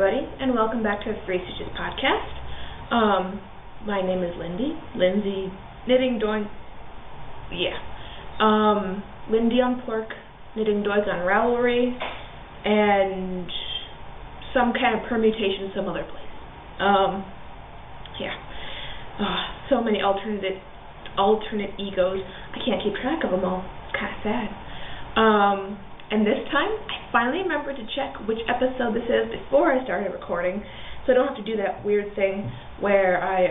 everybody, and welcome back to the Three Stitches podcast. My name is Lindsay, knitting doink, Lindy on Plurk, knitting doink on Ravelry, and some kind of permutation some other place. So many alternate egos, I can't keep track of them all, it's kind of sad. And this time, I finally remembered to check which episode this is before I started recording, so I don't have to do that weird thing where I,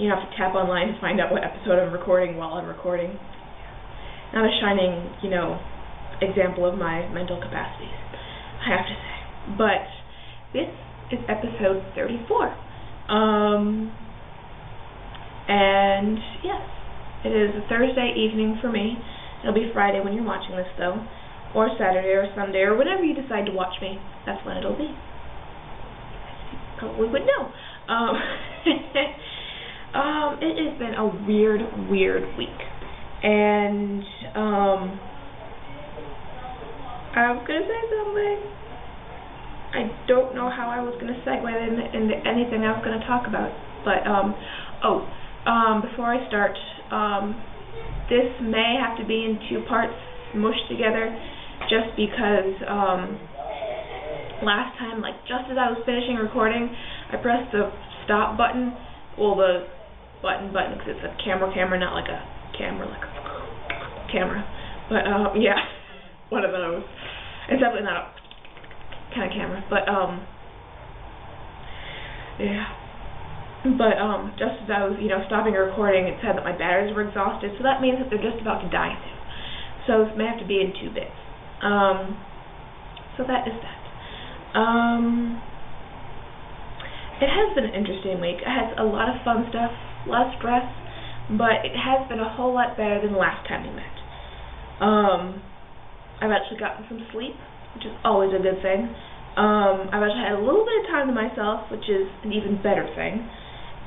have to tap online to find out what episode I'm recording while I'm recording. Not a shining, example of my mental capacities, I have to say. But this is episode 34. And yes, it is a Thursday evening for me. It'll be Friday when you're watching this, though. Or Saturday or Sunday or whenever you decide to watch me, that's when it'll be. You probably would know. It has been a weird week. And I was going to say something. I don't know how I was going to segue into anything I was going to talk about. But, before I start, this may have to be in two parts, mushed together. Just because last time, just as I was finishing recording, I pressed the stop button. Well, the button, because it's a camera, not like a camera, like a camera. But, one of those. It's definitely not a kind of camera, but, But, just as I was, stopping recording, it said that my batteries were exhausted, so that means that they're just about to die soon. So this may have to be in two bits. So that is that. It has been an interesting week. I had a lot of fun stuff, a lot of stress, but it has been a whole lot better than the last time we met. I've actually gotten some sleep, which is always a good thing. I've actually had a little bit of time to myself, which is an even better thing.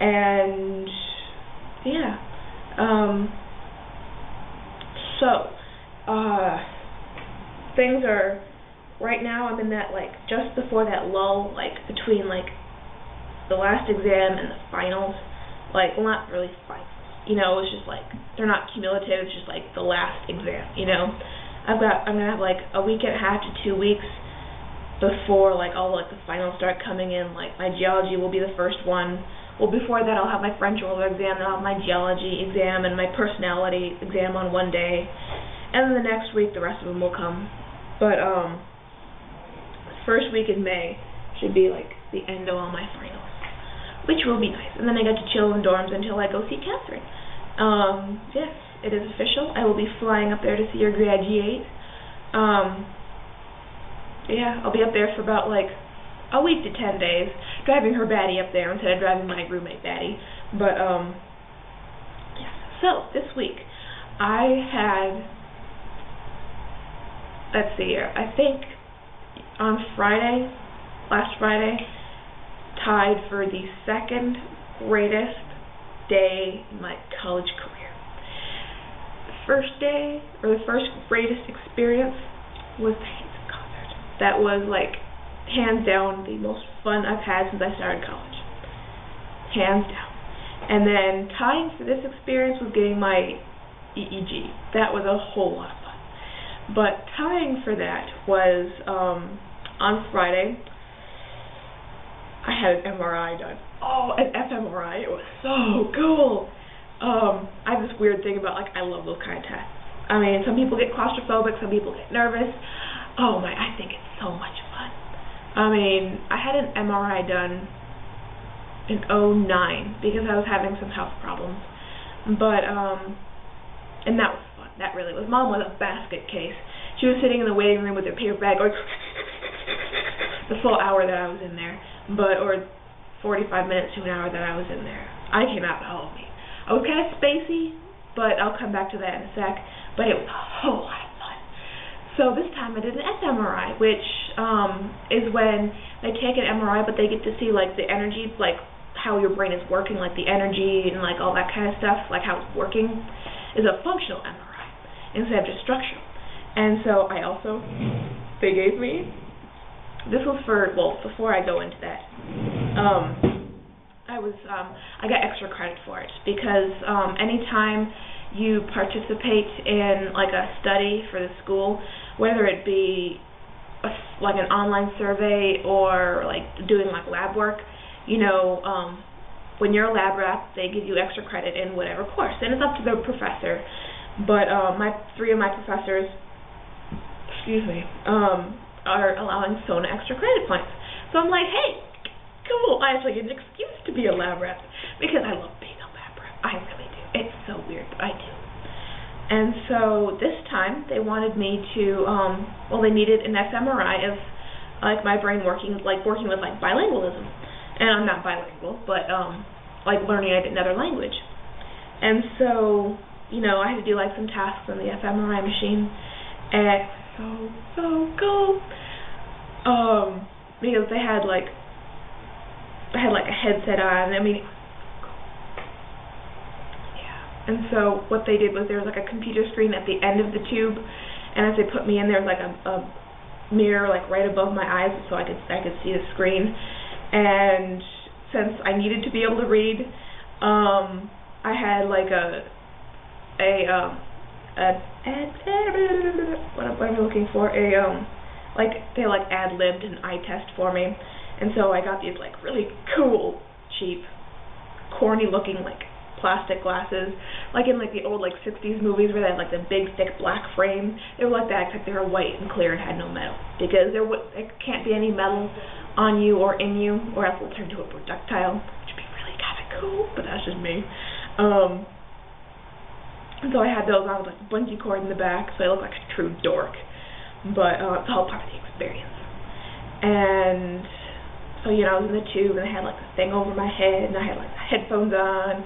And, things are, right now I'm in that, just before that lull, between, the last exam and the finals, well, not really finals, it's just, they're not cumulative, it's just, the last exam, I'm going to have, a week and a half to 2 weeks before, all, the finals start coming in, my geology will be the first one. Well, before that, I'll have my French oral exam, then I'll have my geology exam and my personality exam on one day, and then the next week, the rest of them will come. But, first week in May should be, the end of all my finals, which will be nice. And then I get to chill in dorms until I go see Catherine. Yes, it is official. I will be flying up there to see her graduate. I'll be up there for about, a week to 10 days, driving her baddie up there instead of driving my roommate baddie. But, So, this week, I had, let's see here, I think on last Friday, tied for the second greatest day in my college career. The first greatest experience was the Hanson concert. That was, hands down, the most fun I've had since I started college. Hands down. And then tying for this experience was getting my EEG. That was a whole lot of fun. But tying for that was, on Friday, I had an MRI done. Oh, an fMRI. It was so cool. I have this weird thing about, I love those kind of tests. I mean, some people get claustrophobic, some people get nervous. Oh my, I think it's so much fun. I mean, I had an MRI done in 2009 because I was having some health problems. But, and that was fun. That really was. Mom was a basket case. She was sitting in the waiting room with her paper bag going the full hour that I was in there. Or 45 minutes to an hour that I was in there. I came out, I was kind of spacey, but I'll come back to that in a sec. But it was a whole lot of fun. So this time I did an fMRI, which is when they take an MRI, but they get to see the energy, how your brain is working, the energy and all that kind of stuff, how it's working, is a functional MRI instead of just structural. And so they gave me this was for, well, before I go into that, I got extra credit for it because anytime you participate in like a study for the school, whether it be like an online survey or like doing like lab work, you know, when you're a lab rep, they give you extra credit in whatever course, and it's up to the professor. But three of my professors, are allowing SONA extra credit points. So I'm like, hey, cool, I actually get an excuse to be a lab rep because I love being a lab rep. I really do. It's so weird, but I do. And so this time they wanted me to, they needed an fMRI of like my brain working with like bilingualism. And I'm not bilingual, but like learning another language. And so, you know, I had to do like some tasks on the fMRI machine, and so cool. Because I had like a headset on. I mean, yeah. And so what they did was there was like a computer screen at the end of the tube, and as they put me in, there was like a mirror like right above my eyes, so I could see the screen. And since I needed to be able to read, I had like what am I looking for? Like they like ad-libbed an eye test for me, and so I got these like really cool, cheap, corny looking like plastic glasses, like in like the old like 60s movies where they had like the big thick black frame. They were like that, except they were white and clear and had no metal, because there can't be any metal on you or in you, or else it'll turn to a projectile, which would be really kind of cool, but that's just me. And so I had those on with like a bungee cord in the back, so I look like a true dork, but it's all part of the experience. And so, you know, I was in the tube, and I had like the thing over my head, and I had like the headphones on.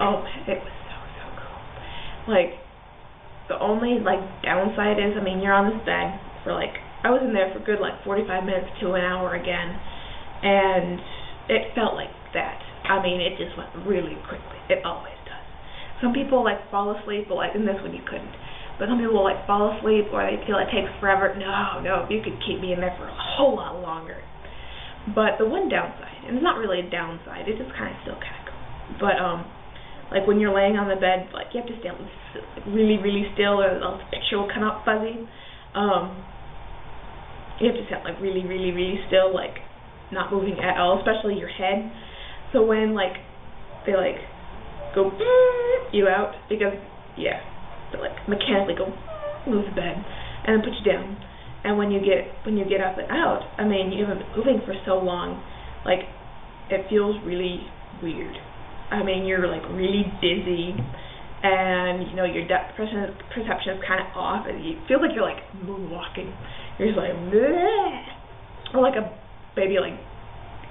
Oh, it was so cool. Like, the only like downside is, I mean, you're on this bed for like, I was in there for good like 45 minutes to an hour again, and it felt like that. I mean, it just went really quickly. It always does. Some people like fall asleep, but like in this one you couldn't. But some people like fall asleep, or they feel it takes forever. No, you could keep me in there for a whole lot longer. But the one downside, and it's not really a downside, it's just still kind of cool. But like when you're laying on the bed, like you have to stay like really, really still, or else the picture will come out fuzzy. You have to sit like really, really, really still, like not moving at all, especially your head. So when like they like go you out, because they like mechanically go move the bed and then put you down. And when you get up and out, I mean, you haven't been moving for so long, like it feels really weird. I mean, you're like really dizzy, and you know your depth perception is kind of off, and you feel like you're like moonwalking. You're just like, bleh. Or like a baby, like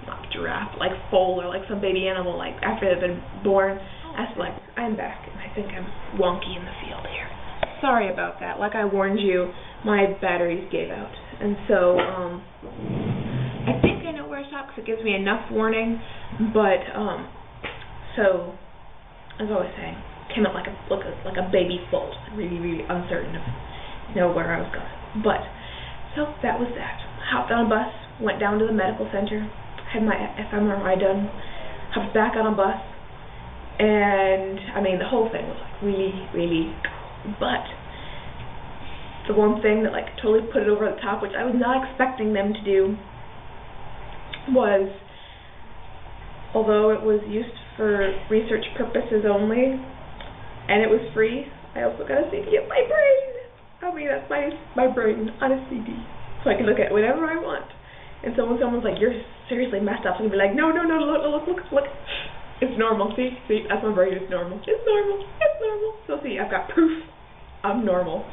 not giraffe, like foal, or like some baby animal, like after they've been born. That's like, I'm back, and I think I'm wonky in the field here. Sorry about that. Like I warned you, my batteries gave out, and so I think I know where I stopped because it gives me enough warning. But so as I was saying, came out like a baby foal, really, really uncertain of where I was going. But so that was that. Hopped on a bus, went down to the medical center, had my fMRI done, hopped back on a bus, and I mean the whole thing was like really, really cool. But the one thing that like totally put it over the top, which I was not expecting them to do, was, although it was used for research purposes only, and it was free, I also got a CD of my brain. I mean, that's my brain on a CD, so I can look at whatever I want. And so when someone's like, "You're seriously messed up," I'm gonna be like, "No, look. It's normal. See, that's my brain. It's normal. It's normal. So see, I've got proof I'm normal."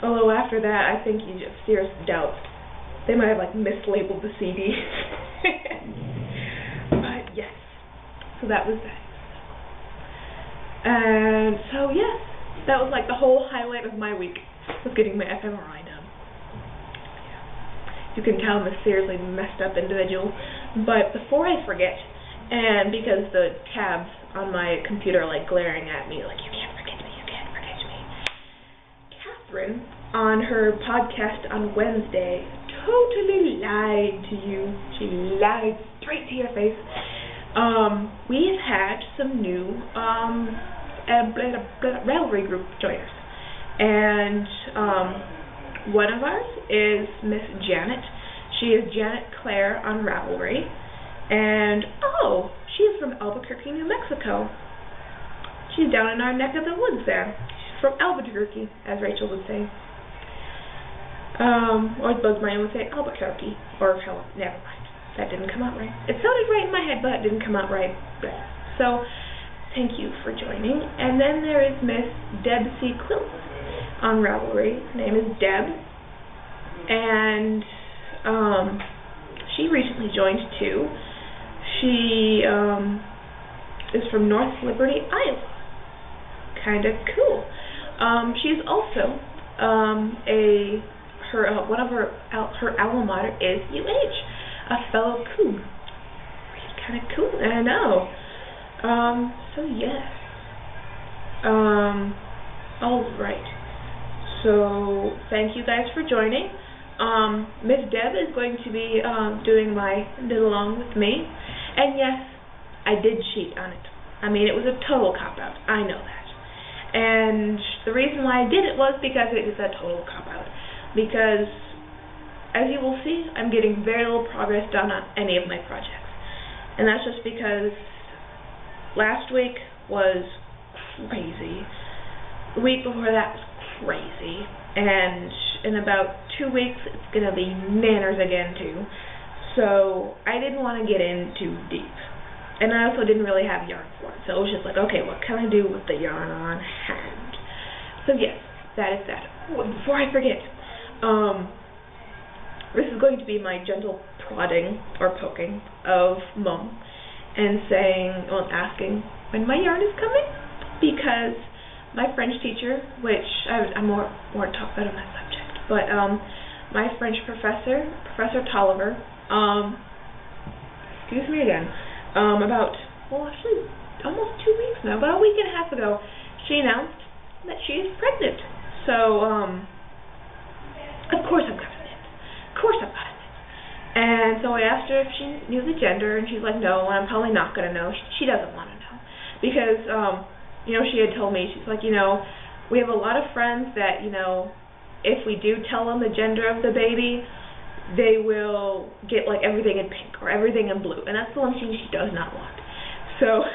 Although after that, I think you just serious doubt they might have like mislabeled the CD. But yes, so that was that. And so yes, that was like the whole highlight of my week, was getting my fMRI done. Yeah. You can tell I'm a seriously messed up individual. But before I forget, and because the tabs on my computer are like glaring at me, like, you can't forget me. Catherine, on her podcast on Wednesday, totally lied to you. She lied straight to your face. We've had some new Ravelry group joiners, and one of ours is Miss Janet. She is Janet Claire on Ravelry, and she is from Albuquerque, New Mexico. She's down in our neck of the woods there. She's from Albuquerque, as Rachel would say. Or Buzz Martin would say Albuquerque, or hell, never mind. That didn't come out right. It sounded right in my head, but it didn't come out right. So, thank you for joining. And then there is Miss Deb C. Quilt on Ravelry. Her name is Deb, and she recently joined too. She is from North Liberty, Iowa. Kind of cool. She's also one of her alma mater is UH, a fellow Coug. Kind of cool, I know. So yes. All right. So thank you guys for joining. Miss Deb is going to be doing my knit along with me, and yes, I did cheat on it. I mean, it was a total cop-out. I know that. And the reason why I did it was because it is a total cop-out. Because, as you will see, I'm getting very little progress done on any of my projects. And that's just because last week was crazy. The week before that was crazy. And in about 2 weeks, it's going to be nanners again, too. So I didn't want to get in too deep. And I also didn't really have yarn for it. So it was just like, okay, what can I do with the yarn on hand? So yes, that is that. Before I forget, this is going to be my gentle prodding or poking of Mom and asking when my yarn is coming, because my French teacher, which I'm more to talk about on that subject, but my French professor, Professor Tolliver, excuse me again, actually almost 2 weeks now, about a week and a half ago, she announced that she is pregnant. So, of course I'm gonna knit. Of course I'm gonna knit. And so I asked her if she knew the gender, and she's like, no, and I'm probably not gonna know. She doesn't want to know. Because, she had told me, she's like, we have a lot of friends that, if we do tell them the gender of the baby, they will get like everything in pink or everything in blue, and that's the one thing she does not want. So,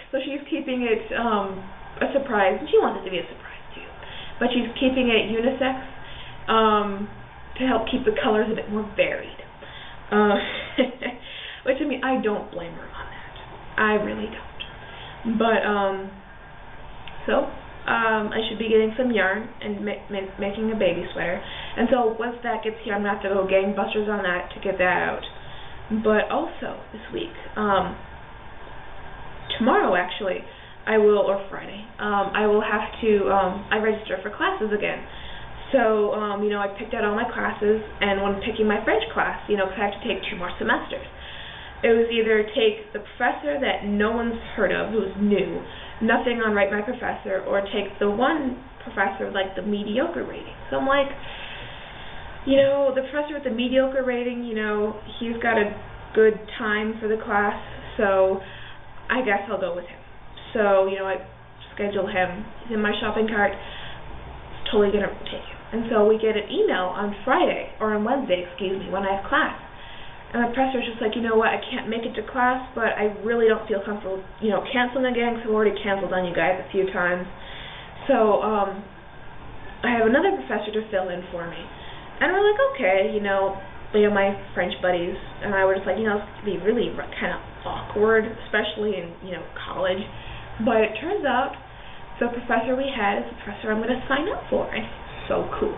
so she's keeping it a surprise, and she wants it to be a surprise too. But she's keeping it unisex to help keep the colors a bit more varied. Which, I mean, I don't blame her on that. I really don't. But I should be getting some yarn and making a baby sweater. And so once that gets here, I'm going to have to go gangbusters on that to get that out. But also this week, tomorrow actually, or Friday, I will have to, I register for classes again. So, I picked out all my classes, and when picking my French class, because I have to take 2 more semesters. It was either take the professor that no one's heard of, who's new, nothing on Write My Professor, or take the one professor with, like, the mediocre rating. So I'm like, the professor with the mediocre rating, he's got a good time for the class, so I guess I'll go with him. So, I schedule him. He's in my shopping cart. It's totally going to take him. And so we get an email on Friday, or on Wednesday, when I have class. And the professor's just like, I can't make it to class, but I really don't feel comfortable, canceling again, because I've already canceled on you guys a few times. So, I have another professor to fill in for me. And we're like, okay, my French buddies and I were just like, it's going to be really kind of awkward, especially in, college. But it turns out, the professor we had is the professor I'm going to sign up for. And he's so cool.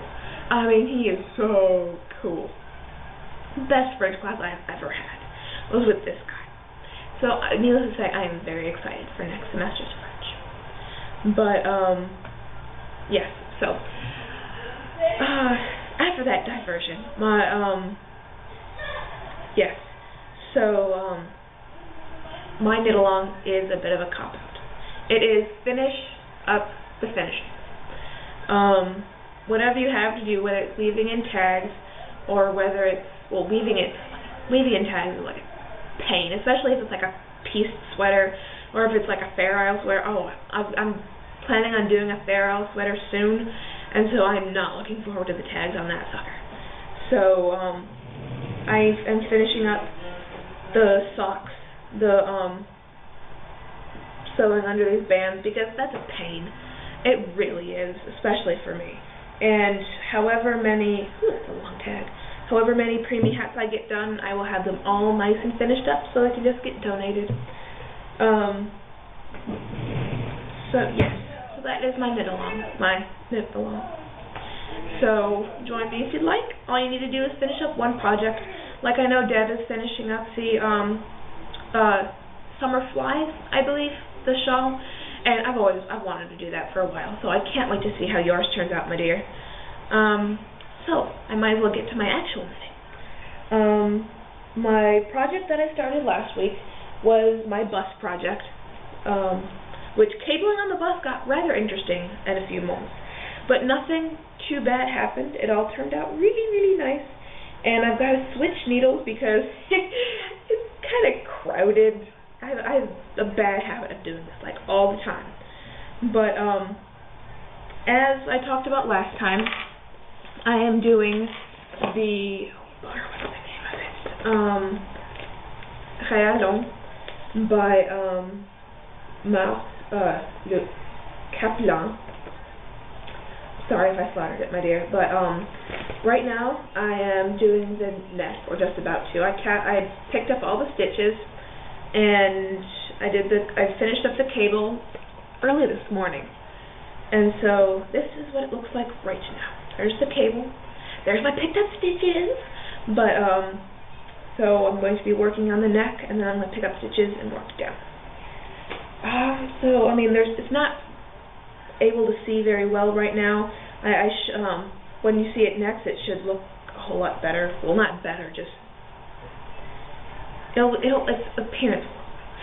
I mean, he is so cool. Best French class I've ever had was with this guy. So, needless to say, I am very excited for next semester's French. But, yes, so, after that diversion, my knit-along is a bit of a cop-out. It is finish up the finishing. Whatever you have to do, whether it's leaving in tags, or whether it's, well, weaving in tags is like a pain, especially if it's like a pieced sweater, or if it's like a Fair Isle sweater. Oh, I'm planning on doing a Fair Isle sweater soon, and so I'm not looking forward to the tags on that sucker. So, I am finishing up the socks, sewing under these bands, because that's a pain. It really is, especially for me. And however many, that's a long tag, however many preemie hats I get done, I will have them all nice and finished up so they can just get donated. So yes, so that is my knit along. So join me if you'd like. All you need to do is finish up one project. Like I know Deb is finishing up the Summer Flies, I believe, the shawl, and I've wanted to do that for a while, so I can't wait to see how yours turns out, my dear. So I might as well get to my actual knitting. My project that I started last week was my bus project, which cabling on the bus got rather interesting at a few moments, but nothing too bad happened. It all turned out really, really nice, and I've got to switch needles because it's kind of crowded. I have a bad habit of doing this, like, all the time. But, as I talked about last time, I am doing the, what's the name of it? Khayalon by, Le Caplan. Sorry if I slaughtered it, my dear, but, right now, I am doing the neck, or just about to. I picked up all the stitches, and I finished up the cable early this morning. And so this is what it looks like right now. There's the cable. There's my picked up stitches. But so I'm going to be working on the neck, and then I'm going to pick up stitches and work down. So I mean, it's not able to see very well right now. When you see it next, it should look a whole lot better. Well, not better, just its appearance,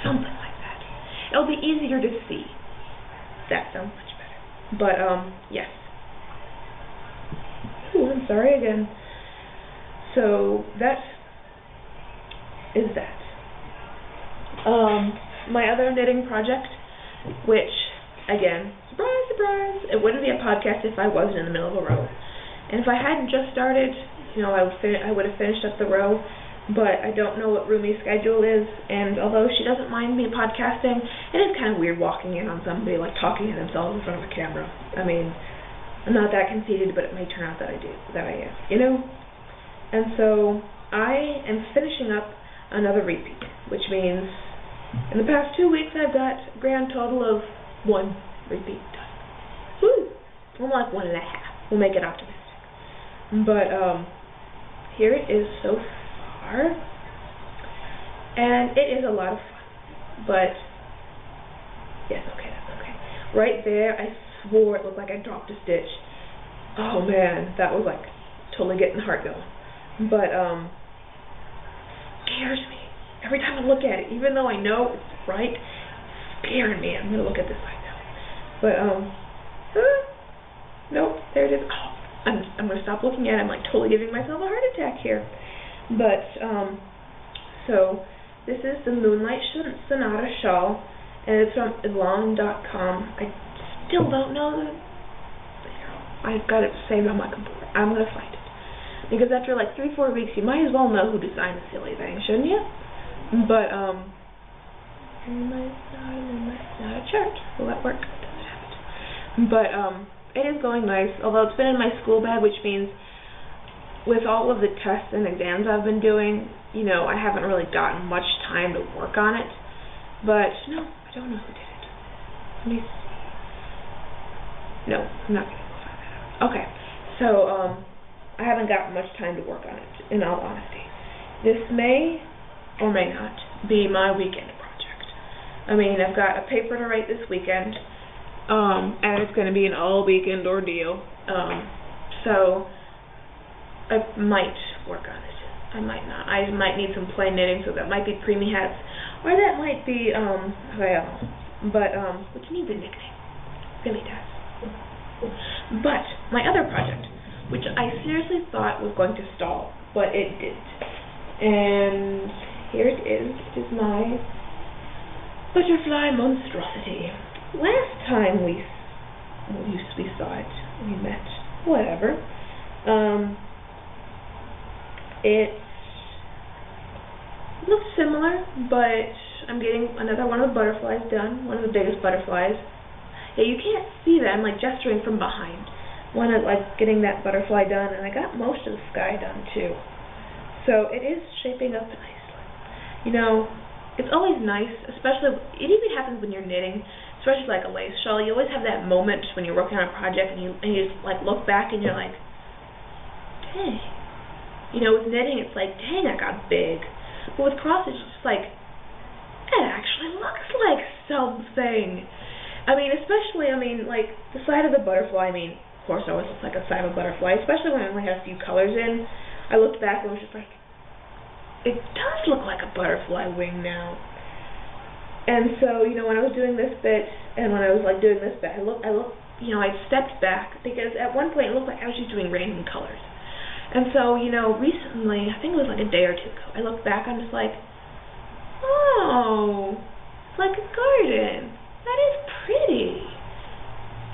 something like that. It'll be easier to see. That sounds much better. But, yes. Ooh, I'm sorry again. So, that is that. My other knitting project, which, again, surprise, surprise, it wouldn't be a podcast if I wasn't in the middle of a row. And if I hadn't just started, I would have finished up the row. But I don't know what Rumi's schedule is, and although she doesn't mind me podcasting, it is kind of weird walking in on somebody, like, talking to themselves in front of a camera. I mean, I'm not that conceited, but it may turn out that I am, And so, I am finishing up another repeat, which means, in the past 2 weeks, I've got a grand total of 1 repeat done. Woo! Well, like 1.5. We'll make it optimistic. But, here it is so far. And it is a lot of fun, but yes, okay, that's okay. Right there, I swore it looked like I dropped a stitch. Oh man, that was like totally getting the heart going. But scares me every time I look at it, even though I know it's right. It's scaring me. I'm gonna look at this side now. But nope, there it is. Oh, I'm gonna stop looking at it. I'm like totally giving myself a heart attack here. But, so, this is the Moonlight Sonata shawl, and it's from Elan.com. I still don't know I've got it saved on my computer. I'm going to find it. Because after like 3-4 weeks, you might as well know who designed the silly thing, shouldn't you? But, not a chart. Will that work? Doesn't have it. But, it is going nice, although it's been in my school bag, which means with all of the tests and exams I've been doing, I haven't really gotten much time to work on it. But, no, I don't know who did it. Let me see. No, I'm not going to go find that out. Okay, so, I haven't got much time to work on it, in all honesty. This may, or may not, be my weekend project. I mean, I've got a paper to write this weekend, and it's going to be an all-weekend ordeal. So I might work on it. I might not. I might need some plain knitting, so that might be preemie hats, or that might be, but, which needs a nickname. Really does. But, my other project, which I seriously thought was going to stall, but it didn't. And here it is. It is my butterfly monstrosity. Last time we saw it, we met, whatever. It looks similar, but I'm getting another one of the butterflies done, one of the biggest butterflies. Yeah, you can't see that. I'm like gesturing from behind. One of like getting that butterfly done, and I got most of the sky done too. So it is shaping up nicely. You know, it's always nice, especially, it even happens when you're knitting, especially like a lace shawl. You always have that moment when you're working on a project and you just like look back and you're like, dang. You know, with knitting it's like, dang, I got big. But with cross it's just like, it actually looks like something. I mean, especially, like the side of the butterfly, of course it always looks like a side of a butterfly, especially when it only has a few colors in. I looked back and was just like, it does look like a butterfly wing now. And so, you know, when I was doing this bit, and when I was like doing this bit, I looked, you know, I stepped back, because at one point it looked like I was just doing random colors. And so, you know, recently, I think it was like a day or two ago, I looked back, I'm just like, oh, it's like a garden. That is pretty.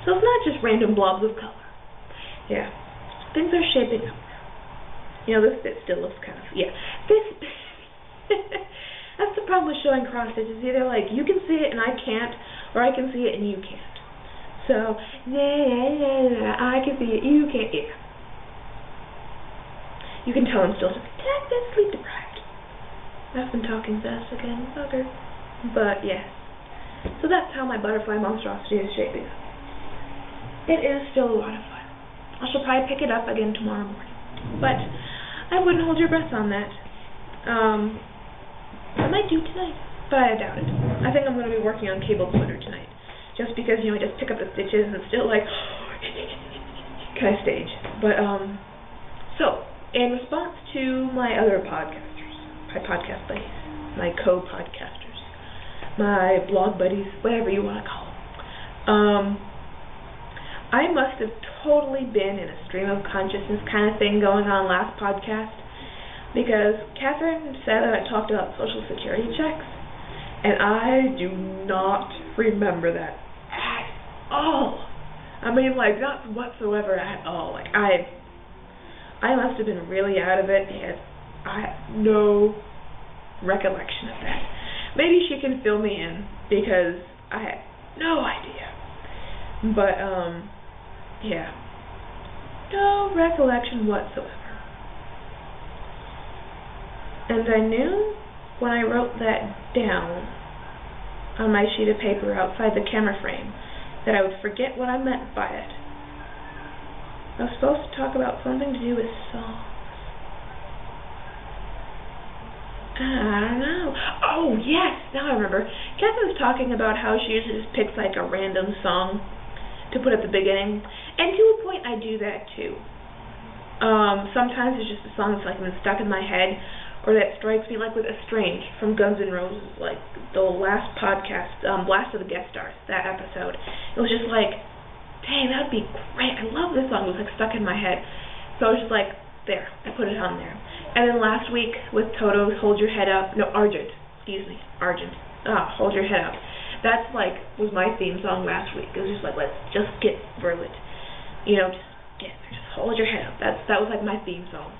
So it's not just random blobs of color. Yeah, things are shaping up. You know, this bit still looks kind of, yeah. That's the problem with showing cross stitch. It's either like you can see it and I can't, or I can see it and you can't. So, I can see it, you can't, yeah. You can tell I'm still sleep deprived. I've been talking fast again, bugger. But, yes. So that's how my butterfly monstrosity is shaping up. It is still a lot of fun. I shall probably pick it up again tomorrow morning. But I wouldn't hold your breath on that. I might do tonight, but I doubt it. I think I'm going to be working on cable splitter tonight. Just because, you know, I just pick up the stitches and it's still like, kind of stage. But, so, in response to my other podcasters, my podcast buddies, my co-podcasters, my blog buddies, whatever you want to call them, I must have totally been in a stream of consciousness kind of thing going on last podcast, because Catherine said that I talked about Social Security checks, and I do not remember that at all. Like, not whatsoever at all. Like, I must have been really out of it, and I have no recollection of that. Maybe she can fill me in, because I had no idea. But, yeah. No recollection whatsoever. And I knew when I wrote that down on my sheet of paper outside the camera frame that I would forget what I meant by it. I was supposed to talk about something to do with songs. I don't know. Oh, yes! Now I remember. Catherine was talking about how she usually just picks like a random song to put at the beginning. And to a point, I do that too. Sometimes it's just a song that's like been stuck in my head, or that strikes me, like with Estranged from Guns N' Roses, like the last podcast, Blast of the Guest Stars, that episode. It was just like, dang, that would be great. I love this song. It was like stuck in my head. So I was just like, there, I put it on there. And then last week with Toto's Hold Your Head Up, no, Argent, Hold Your Head Up. That's like, was my theme song last week. It was just like, let's just get through it. You know, just hold your head up. That was like my theme song.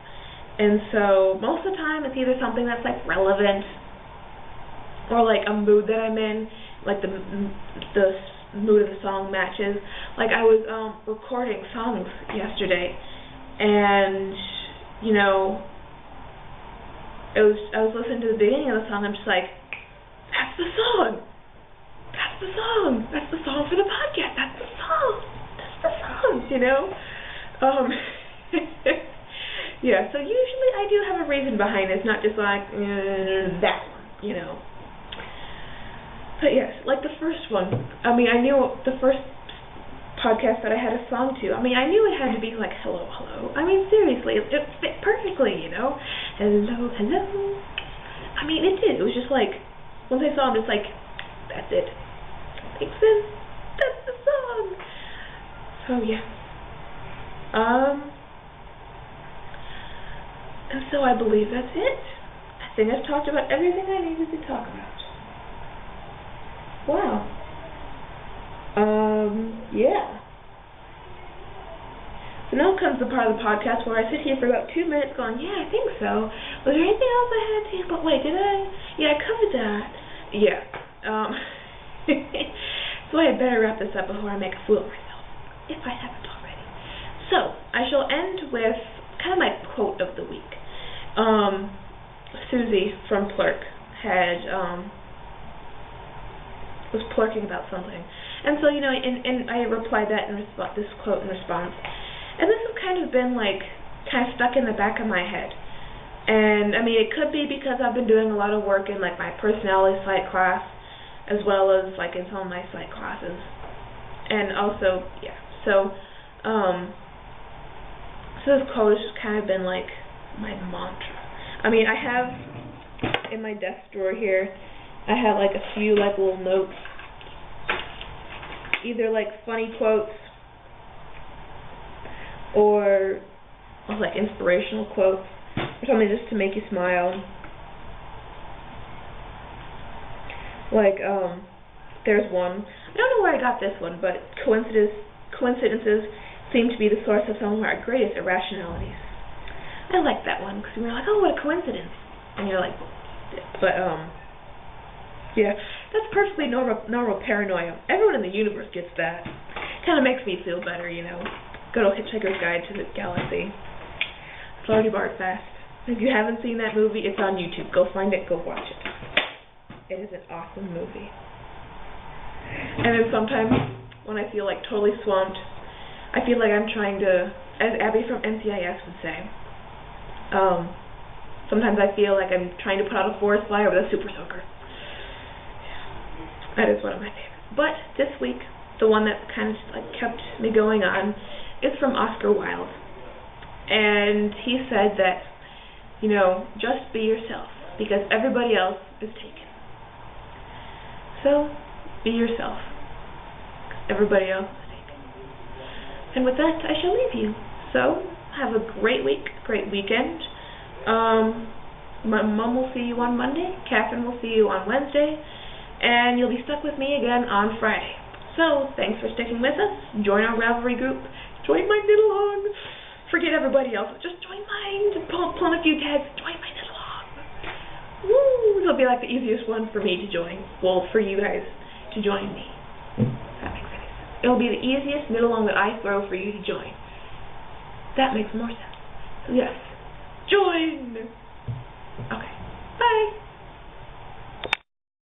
And so most of the time it's either something that's like relevant, or like a mood that I'm in, like the mood of the song matches. Like I was recording songs yesterday, and you know, I was listening to the beginning of the song. I'm just like, that's the song. That's the song. That's the song for the podcast. That's the song. That's the song. You know. Yeah. So usually I do have a reason behind it. It's not just like that one. You know. But yes, like the first one. I mean, I knew the first podcast that I had a song to. I mean, I knew it had to be like hello, hello. I mean, seriously, it fit perfectly, you know. Hello, hello. I mean, it did. It was just like, once I saw him, just like, that's it. Makes sense. That's the song. So yeah. And so I believe that's it. I think I've talked about everything I needed to talk about. Wow. Yeah. So now comes the part of the podcast where I sit here for about 2 minutes going, yeah, I think so. Was there anything else I had to say? But wait, did I? Yeah, I covered that. Yeah. So I had better wrap this up before I make a fool of myself, if I haven't already. So, I shall end with kind of my quote of the week. Susie from Plurk had, was plurking about something. And so, you know, and I replied that in this quote in response. And this has kind of been, like, kind of stuck in the back of my head. And, I mean, it could be because I've been doing a lot of work in, like, my personality psych class, as well as, like, in some of my psych classes. And also, yeah, so this quote has just kind of been, like, my mantra. I mean, I have, in my desk drawer here, I have, like, a few, like, little notes, either, like, funny quotes, or like inspirational quotes, or something just to make you smile. Like, there's one, I don't know where I got this one, but coincidences seem to be the source of some of our greatest irrationalities. I like that one, because you're like, oh, what a coincidence. And you're like, but, yeah, that's perfectly normal paranoia. Everyone in the universe gets that. Kind of makes me feel better, you know. Good old Hitchhiker's Guide to the Galaxy. Flirty Bart Fast. If you haven't seen that movie, it's on YouTube. Go find it, go watch it. It is an awesome movie. And then sometimes, when I feel like totally swamped, I feel like I'm trying to, as Abby from NCIS would say, sometimes I feel like I'm trying to put out a forest fire with a super soaker. That is one of my favorites. But this week, the one that kind of like kept me going on is from Oscar Wilde. And he said that, you know, just be yourself, because everybody else is taken. So, be yourself, because everybody else is taken. And with that, I shall leave you. So, have a great week, great weekend. My mom will see you on Monday, Catherine will see you on Wednesday, and you'll be stuck with me again on Friday. So, thanks for sticking with us. Join our Ravelry group. Join my Knit Along. Forget everybody else. Just join mine. Just pull in a few tags. Join my Knit Along. Woo! It'll be like the easiest one for me to join. Well, for you guys to join me. That makes sense. It'll be the easiest Knit Along that I throw for you to join. That makes more sense. So yes. Join! Okay. Bye!